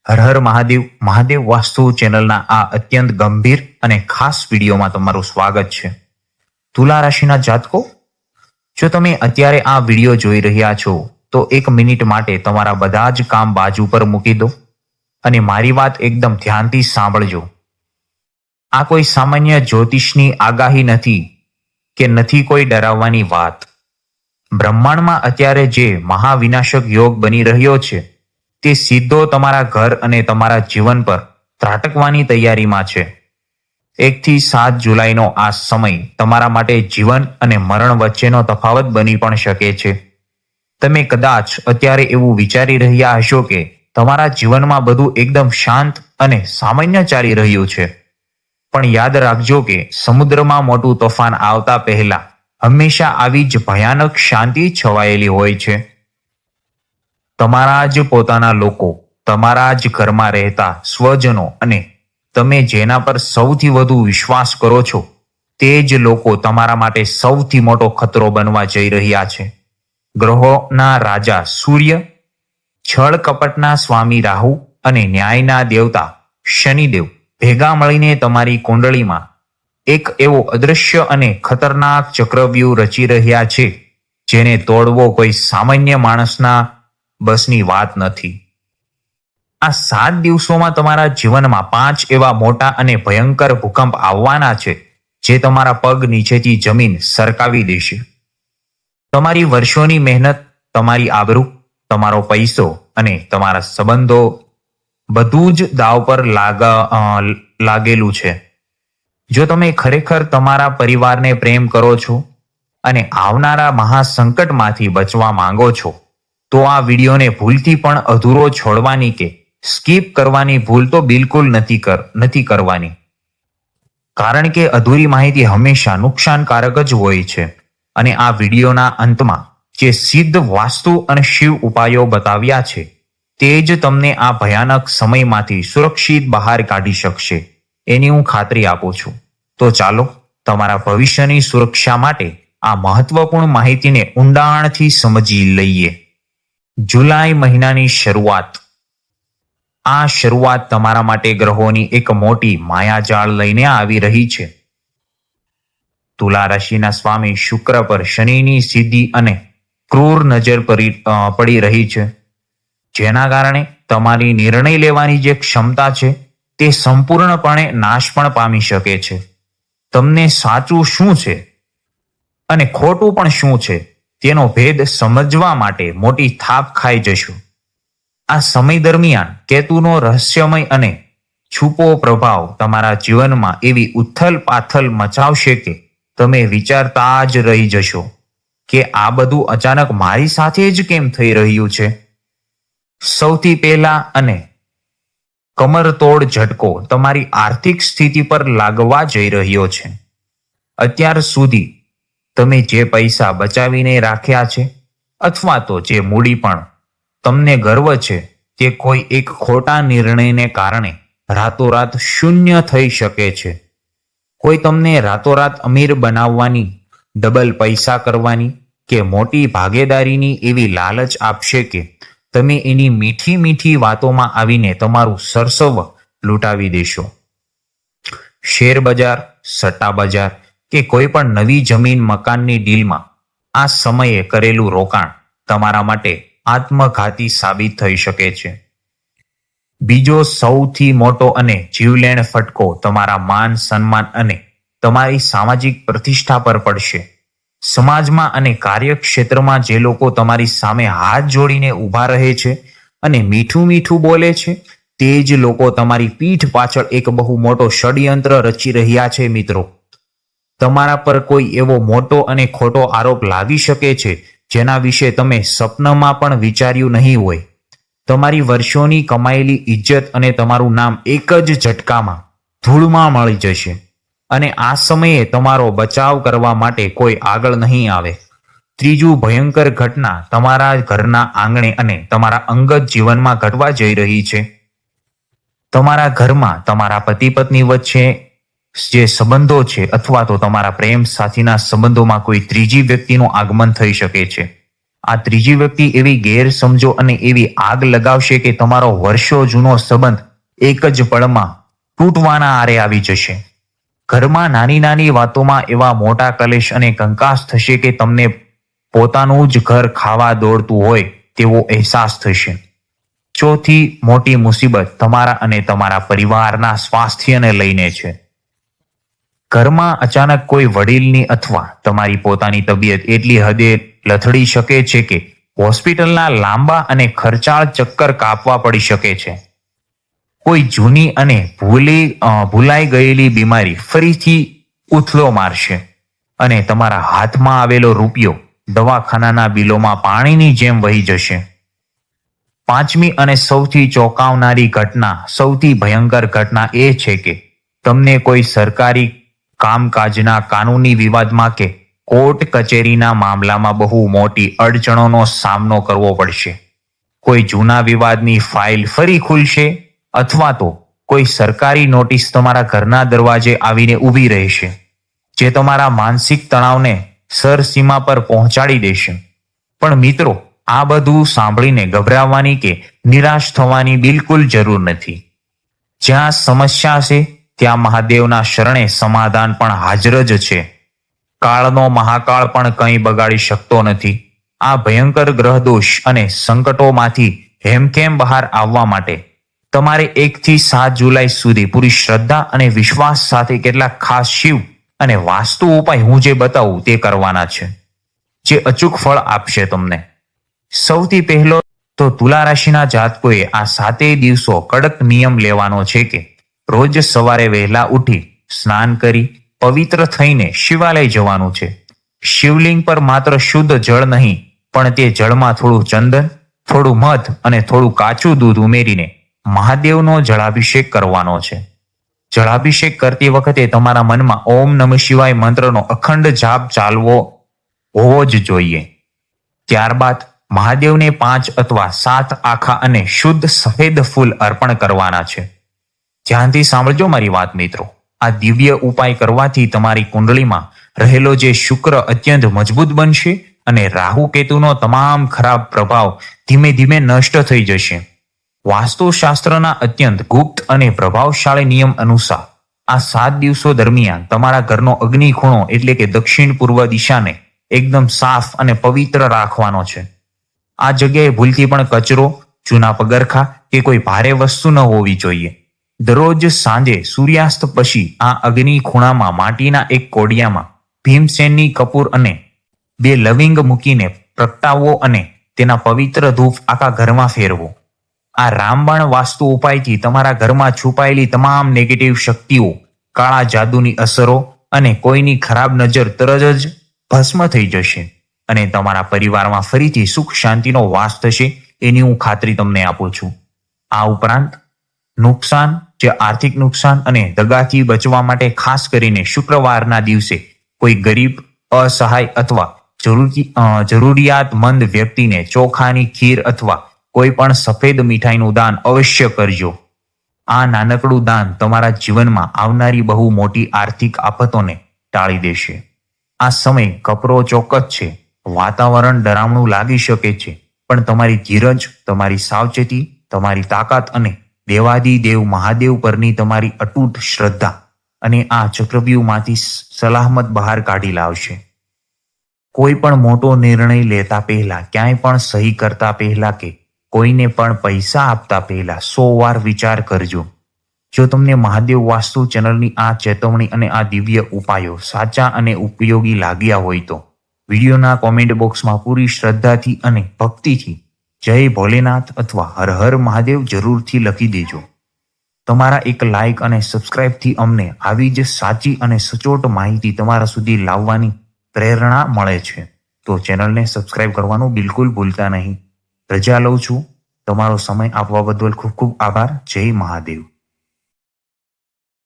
હર હર મહાદેવ. મહાદેવ વાસ્તુ ચેનલના આ અત્યંત ગંભીર અને ખાસ વિડીયોમાં તમારું સ્વાગત છે. તુલા રાશિના જાતકો, જો તમે અત્યારે આ વિડીયો જોઈ રહ્યા છો તો 1 મિનિટ માટે તમારા બધા જ કામ બાજુ પર મૂકી દો અને મારી વાત એકદમ ધ્યાનથી સાંભળજો. આ કોઈ સામાન્ય જ્યોતિષની આગાહી નથી કે નથી કોઈ ડરાવવાની વાત. બ્રહ્માંડમાં અત્યારે જે મહાવિનાશક યોગ બની રહ્યો છે તે સીધો તમારા ઘર અને તમારા જીવન પર ત્રાટકવાની તૈયારીમાં છે. 1 થી 7 જુલાઈનો આ સમય તમારા માટે જીવન અને મરણ વચ્ચેનો તફાવત બની પણ શકે છે. તમે કદાચ અત્યારે એવું વિચારી રહ્યા હશો કે તમારા જીવનમાં બધું એકદમ શાંત અને સામાન્ય ચાલી રહ્યું છે, પણ યાદ રાખજો કે સમુદ્રમાં મોટું તોફાન આવતા પહેલા હંમેશા આવી જ ભયાનક શાંતિ છવાયેલી હોય છે. તમારા જ પોતાના લોકો, તમારા જ ઘરમાં રહેતા સ્વજનો અને તમે જેના પર સૌથી વધુ વિશ્વાસ કરો છો તે જ લોકો તમારા માટે સૌથી મોટો ખતરો બનવા જઈ રહ્યા છે. ગ્રહોના રાજા સૂર્ય, છળ કપટના સ્વામી રાહુ અને ન્યાયના દેવતા શનિદેવ ભેગા મળીને તમારી કુંડળીમાં એક એવો અદૃશ્ય અને ખતરનાક ચક્રવ્યૂહ રચી રહ્યા છે જેને તોડવો કોઈ સામાન્ય માણસના બસની વાત નથી. આ 7 દિવસોમાં તમારા જીવનમાં 5 એવા મોટા અને ભયંકર ભૂકંપ આવવાના છે જે તમારા પગ નીચેથી જમીન સરકાવી દેશે. તમારી વર્ષોની મહેનત, તમારી આબરૂ, તમારો પૈસો અને તમારા સંબંધો બધું જ દાવ પર લાગેલું છે. જો તમે ખરેખર તમારા પરિવારને પ્રેમ કરો છો અને આવનારા મહાસંકટમાંથી બચવા માંગો છો તો આ વિડીયોને ભૂલથી પણ અધૂરો છોડવાની કે સ્કીપ કરવાની ભૂલ તો બિલકુલ નથી કરવાની, કારણ કે અધૂરી માહિતી હંમેશા નુકસાનકારક જ હોય છે. અને આ વિડીયોના અંતમાં જે સિદ્ધ વાસ્તુ અને શિવ ઉપાયો બતાવ્યા છે તે જ તમને આ ભયાનક સમયમાંથી સુરક્ષિત બહાર કાઢી શકશે, એની હું ખાતરી આપું છું. તો ચાલો તમારા ભવિષ્યની સુરક્ષા માટે આ મહત્વપૂર્ણ માહિતીને ઊંડાણથી સમજી લઈએ. જુલાઈ મહિનાની શરૂઆત. આ શરૂઆત તમારા માટે ગ્રહોની એક મોટી માયાજાળ લઈને આવી રહી છે. તુલા રાશિના સ્વામી શુક્ર પર શનિની સીધી અને ક્રૂર નજર પડી રહી છે, જેના કારણે તમારી નિર્ણય લેવાની જે ક્ષમતા છે તે સંપૂર્ણપણે નાશ પણ પામી શકે છે. તમને સાચું શું છે અને ખોટું પણ શું છે તેનો ભેદ સમજવા માટે મોટી થાપ ખાઈ જશો. આ સમય દરમિયાન કેતુનો રહસ્યમય અને છુપો પ્રભાવ તમારા જીવનમાં એવી ઉથલ પાથલ મચાવશે કે તમે વિચારતા જ રહી જશો કે આ બધું અચાનક મારી સાથે જ કેમ થઈ રહ્યું છે. સૌથી પહેલા અને કમરતોડ ઝટકો તમારી આર્થિક સ્થિતિ પર લાગવા જઈ રહ્યો છે. અત્યાર સુધી તમે જે પૈસા બચાવીને રાખ્યા છે અથવા તો જે મૂડી પણ તમને ગર્વ છે તે કોઈ એક ખોટા નિર્ણયને કારણે રાતોરાત શૂન્ય થઈ શકે છે. કોઈ તમને રાતોરાત અમીર બનાવવાની, ડબલ પૈસા કરવાની કે મોટી ભાગીદારીની એવી લાલચ આપશે કે તમે એની મીઠી મીઠી વાતોમાં આવીને તમારું સર્વસ્વ લૂંટાવી દેશો. શેર બજાર, સટ્ટા બજાર કે કોઈ પણ નવી જમીન મકાનની ડીલમાં આ સમયે કરેલું રોકાણ તમારા માટે આત્મઘાતી સાબિત થઈ શકે છે. બીજો સૌથી મોટો અને જીવલેણ ફટકો તમારા માન સન્માન અને તમારી સામાજિક પ્રતિષ્ઠા પર પડશે. સમાજમાં અને કાર્યક્ષેત્રમાં જે લોકો તમારી સામે હાથ જોડીને ઊભા રહે છે અને મીઠું મીઠું બોલે છે તે જ લોકો તમારી પીઠ પાછળ એક બહુ મોટો ષડયંત્ર રચી રહ્યા છે. મિત્રો, તમારા પર કોઈ એવો મોટો અને ખોટો આરોપ લાગી શકે છે જેના વિશે તમે સપનામાં પણ વિચાર્યું નહીં હોય. તમારી વર્ષોની કમાયેલી ઇજ્જત અને તમારું નામ એક જ ઝટકામાં ધૂળમાં મળી જશે અને આ સમયે તમારો બચાવ કરવા માટે કોઈ આગળ નહીં આવે. ત્રીજું ભયંકર ઘટના તમારા ઘરના આંગણે અને તમારા અંગત જીવનમાં ઘટવા જઈ રહી છે. તમારા ઘરમાં તમારા પતિ પત્ની વચ્ચે જે સંબંધો છે અથવા તો તમારા પ્રેમ સાથીના સંબંધોમાં કોઈ ત્રીજી વ્યક્તિનું આગમન થઈ શકે છે. આ ત્રીજી વ્યક્તિ એવી ગેરસમજો અને એવી આગ લગાવશે કે તમારો વર્ષો જૂનો સંબંધ એક જ પળમાં તૂટવાના આરે આવી જશે. ઘરમાં નાની નાની વાતોમાં એવા મોટા કલેશ અને કંકાસ થશે કે તમને પોતાનું જ ઘર ખાવા દોડતું હોય તેવો અહેસાસ થશે. ચોથી મોટી મુસીબત તમારા અને તમારા પરિવારના સ્વાસ્થ્યને લઈને છે. ઘરમાં અચાનક કોઈ વડીલની અથવા તમારી પોતાની તબિયત એટલી હદે લથડી શકે છે કે હોસ્પિટલના લાંબા અને ખર્ચાળ ચક્કર કાપવા પડી શકે છે. કોઈ જૂની અને ભૂલાઈ ગયેલી બીમારી ફરીથી ઉથલો મારશે અને તમારા હાથમાં આવેલો રૂપિયો દવાખાનાના બિલોમાં પાણીની જેમ વહી જશે. પાંચમી અને સૌથી ચોંકાવનારી ઘટના, સૌથી ભયંકર ઘટના એ છે કે તમને કોઈ સરકારી કામકાજના કાનૂની વિવાદમાં કે કોર્ટ કચેરીના મામલામાં બહુ મોટી અડચણોનો સામનો કરવો પડશે. કોઈ જૂના વિવાદની ફાઇલ ફરી ખુલશે અથવા તો કોઈ સરકારી નોટિસ તમારા ઘરના દરવાજે આવીને ઊભી રહેશે, જે તમારા માનસિક તણાવને સરસીમા પર પહોંચાડી દેશે. પણ મિત્રો, આ બધું સાંભળીને ગભરાવાની કે નિરાશ થવાની બિલકુલ જરૂર નથી. જ્યાં સમસ્યા છે ત્યાં મહાદેવના શરણે સમાધાન પણ હાજર જ છે. કાળનો મહાકાળ પણ કંઈ બગાડી શકતો નથી. આ ભયંકર ગ્રહદોષ અને સંકટોમાંથી હેમખેમ બહાર આવવા માટે તમારે 1 થી 7 જુલાઈ સુધી પૂરી શ્રદ્ધા અને વિશ્વાસ સાથે કેટલાક ખાસ શિવ અને વાસ્તુ ઉપાય હું જે બતાવું તે કરવાના છે, જે અચૂક ફળ આપશે તમને. સૌથી પહેલો તો તુલા રાશિના જાતકોએ આ 7 દિવસો કડક નિયમ લેવાનો છે કે રોજ સવારે વહેલા ઉઠી સ્નાન કરી પવિત્ર થઈને શિવાલય જવાનું છે. શિવલિંગ પર માત્ર શુદ્ધ જળ નહીં, પણ તે જળમાં થોડું ચંદન, થોડું મધ અને થોડું કાચું દૂધ ઉમેરીને મહાદેવનો જળાભિષેક કરવાનો છે. જળાભિષેક કરતી વખતે તમારા મનમાં ઓમ નમઃ શિવાય મંત્રનો અખંડ જાપ ચાલવો હોવો જ જોઈએ. ત્યારબાદ મહાદેવને 5 અથવા 7 આખા અને શુદ્ધ સફેદ ફૂલ અર્પણ કરવાના છે. ધ્યાનથી સાંભળજો મારી વાત મિત્રો. આ દિવ્ય ઉપાય કરવાથી તમારી કુંડળીમાં રહેલો જે શુક્ર અત્યંત મજબૂત બનશે અને રાહુ કેતુનો તમામ ખરાબ પ્રભાવ ધીમે ધીમે નષ્ટ થઈ જશે. વાસ્તુશાસ્ત્રના અત્યંત ગુપ્ત અને પ્રભાવશાળી નિયમ અનુસાર આ 7 દિવસો દરમિયાન તમારા ઘરનો અગ્નિ ખૂણો એટલે કે દક્ષિણ પૂર્વ દિશાને એકદમ સાફ અને પવિત્ર રાખવાનો છે. આ જગ્યાએ ભૂલથી પણ કચરો, જૂના પગરખા કે કોઈ ભારે વસ્તુ ન હોવી જોઈએ. દરરોજ સાંજે સૂર્યાસ્ત પછી આ અગ્નિ ખૂણામાં માટીના એક કોડિયામાં ભીમસેનની કપૂર અને 2 લવિંગ મૂકીને પ્રગટાવવો અને તેના પવિત્ર ધૂપ આખા ઘરમાં ફેરવો. આ રામબાણ વાસ્તુ ઉપાયથી તમારા ઘરમાં છુપાયેલી તમામ નેગેટિવ શક્તિઓ, કાળા જાદુની અસરો અને કોઈની ખરાબ નજર તરત જ ભસ્મ થઈ જશે અને તમારા પરિવારમાં ફરીથી સુખ શાંતિનો વાસ થશે, એની હું ખાતરી તમને આપું છું. આ ઉપરાંત નુકસાન, જે આર્થિક નુકસાન અને દગાથી બચવા માટે ખાસ કરીને શુક્રવારના દિવસે કોઈ ગરીબ, અસહાય અથવા જરૂરિયાતમંદ વ્યક્તિને ચોખાની ખીર અથવા કોઈ પણ સફેદ મીઠાઈનું દાન અવશ્ય કરજો. આ નાનકડું દાન તમારા જીવનમાં આવનારી બહુ મોટી આર્થિક આફતોને ટાળી દેશે. આ સમય કપરો ચોક્કસ છે, વાતાવરણ ડરામણું લાગી શકે છે, પણ તમારી ધીરજ, તમારી સાવચેતી, તમારી તાકાત અને દેવાધિદેવ મહાદેવ પરની તમારી અતૂટ શ્રદ્ધા અને આ ચક્રવ્યૂહમાંથી સલામત બહાર કાઢી લાવશે. કોઈ પણ મોટો નિર્ણય લેતા પહેલા, ક્યાંય પણ સહી કરતા પહેલા કે કોઈને પણ પૈસા આપતા પહેલા 100 વાર વિચાર કરજો. જો તમને મહાદેવ વાસ્તુ ચેનલની આ ચેતવણી અને આ દિવ્ય ઉપાયો સાચા અને ઉપયોગી લાગ્યા હોય તો વિડીયોના કોમેન્ટ બોક્સમાં પૂરી શ્રદ્ધાથી અને ભક્તિથી જય ભોલેનાથ અથવા હર હર મહાદેવ જરૂરથી લખી દેજો. તમારા એક લાઇક અને સબસ્ક્રાઇબથી અમને આવી જ સાચી અને સચોટ માહિતી તમારા સુધી લાવવાની પ્રેરણા મળે છે. તો ચેનલને સબસ્ક્રાઇબ કરવાનું બિલકુલ ભૂલતા નહીં. રજા લઉં છું. તમારો સમય આપવા બદલ ખૂબ ખૂબ આભાર. જય મહાદેવ.